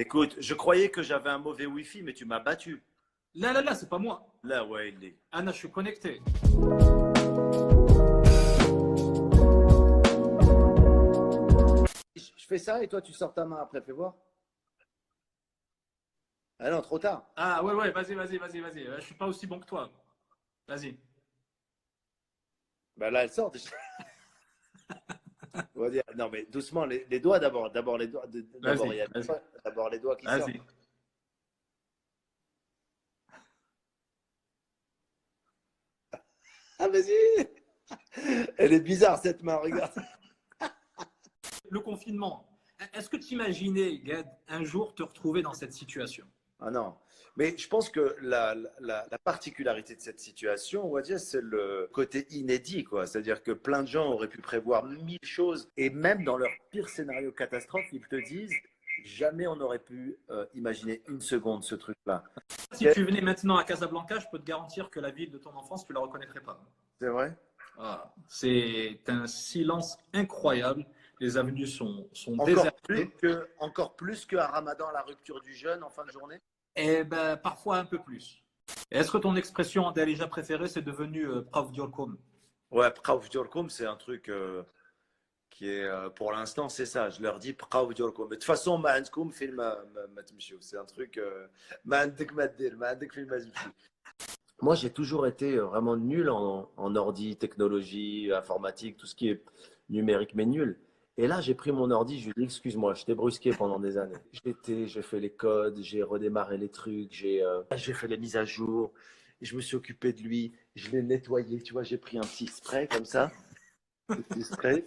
Écoute, je croyais que j'avais un mauvais Wi-Fi, mais tu m'as battu. Là, c'est pas moi. Là, ouais, il est. Anna, je suis connecté. Je fais ça et toi, tu sors ta main après, fais voir. Ah non, trop tard. Ah ouais, vas-y. Je suis pas aussi bon que toi. Vas-y. Bah là, elle sort déjà. On va dire, non, mais doucement, les doigts d'abord. D'abord les doigts. D'abord, il y a Vas-y. d'abord les doigts qui sortent. Vas-y. Ah, vas-y. Elle est bizarre, cette main, regarde. Le confinement. Est-ce que tu imaginais, Gad, un jour te retrouver dans cette situation? Ah non. Mais je pense que la particularité de cette situation, on va dire, c'est le côté inédit, quoi. C'est-à-dire que plein de gens auraient pu prévoir 1000 choses et même dans leur pire scénario catastrophe, ils te disent jamais on aurait pu imaginer une seconde ce truc-là. Si tu venais maintenant à Casablanca, je peux te garantir que la ville de ton enfance, tu la reconnaîtrais pas. C'est vrai? Ah, c'est un silence incroyable. Les avenues sont Encore désertées. encore plus qu'à Ramadan, à la rupture du jeûne en fin de journée? Et ben, parfois un peu plus. Est-ce que ton expression Andalija préférée, c'est devenu Prav Diolkom? Ouais, Prav Diorkum, c'est un truc qui est, pour l'instant, c'est ça. Je leur dis Prav Diorkum. Mais de toute façon, ma عندكم film ma تمشيو. C'est un truc, ما عندك ما دير, ما عندك فين ما تمشي. Moi, j'ai toujours été vraiment nul en ordi, technologie, informatique, tout ce qui est numérique, mais nul. Et là, j'ai pris mon ordi, je lui ai dit, excuse-moi, je t'ai brusqué pendant des années. J'ai fait les codes, j'ai redémarré les trucs, j'ai fait les mises à jour, je me suis occupé de lui, je l'ai nettoyé, tu vois, j'ai pris un petit spray comme ça, un petit spray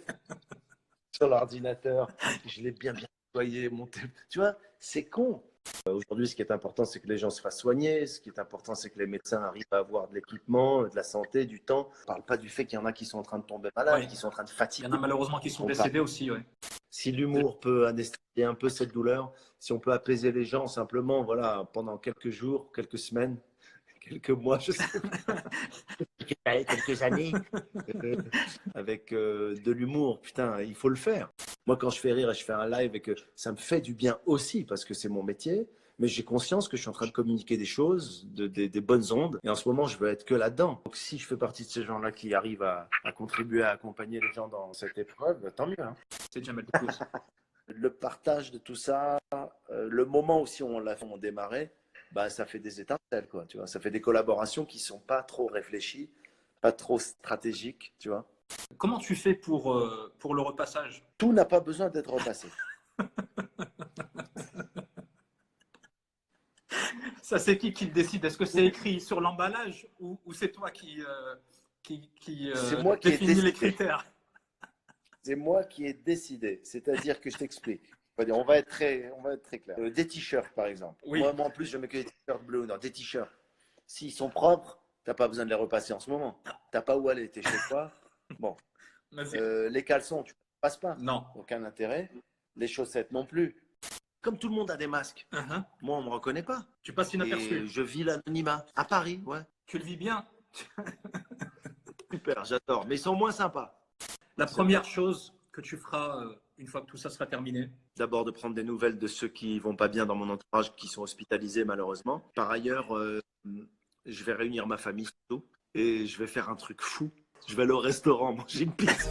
sur l'ordinateur, je l'ai bien nettoyé, monté. Tu vois, c'est con. Aujourd'hui, ce qui est important, c'est que les gens se fassent soigner. Ce qui est important, c'est que les médecins arrivent à avoir de l'équipement, de la santé, du temps. On ne parle pas du fait qu'il y en a qui sont en train de tomber malades, Oui. qui sont en train de Il y fatiguer. en a malheureusement qui sont On décédés aussi. Ouais. Si l'humour peut anesthésier un peu cette douleur, si on peut apaiser les gens simplement, voilà, pendant quelques jours, quelques semaines, quelques mois, je sais pas, quelques années, avec de l'humour, putain, il faut le faire. Moi, quand je fais rire et je fais un live et que ça me fait du bien aussi parce que c'est mon métier, mais j'ai conscience que je suis en train de communiquer des choses, des bonnes ondes, et en ce moment, je veux être que là-dedans. Donc, si je fais partie de ces gens-là qui arrivent à contribuer à accompagner les gens dans cette épreuve, tant mieux. Hein. C'est Jamel Debbouze. Le partage de tout ça, le moment aussi où on démarrait, bah, ça fait des étincelles, quoi, tu vois. Ça fait des collaborations qui sont pas trop réfléchies, pas trop stratégiques, tu vois. Comment tu fais pour le repassage? Tout n'a pas besoin d'être repassé. Ça, c'est qui le décide? Est-ce que c'est écrit sur l'emballage ou c'est toi qui C'est moi qui ai définit les décidé. critères? C'est moi qui ai décidé. C'est-à-dire que je t'explique. On va être très clair. Des t-shirts, par exemple. Oui. Moi, en plus, je mets que des t-shirts bleus. Non, des t-shirts. S'ils sont propres, t'as pas besoin de les repasser en ce moment. T'as pas où aller, t'es chez toi. Bon. Vas-y. Les caleçons, tu ne passes pas. Non. Aucun intérêt. Les chaussettes non plus. Comme tout le monde a des masques. Uh-huh. Moi, on me reconnaît pas. Tu passes inaperçu. Et je vis l'anonymat. À Paris, ouais. Tu le vis bien. Super, j'adore. Mais ils sont moins sympas. La première chose que tu feras une fois que tout ça sera terminé? D'abord de prendre des nouvelles de ceux qui vont pas bien dans mon entourage, qui sont hospitalisés malheureusement. Par ailleurs, je vais réunir ma famille surtout et je vais faire un truc fou. Je vais aller au restaurant manger une pizza.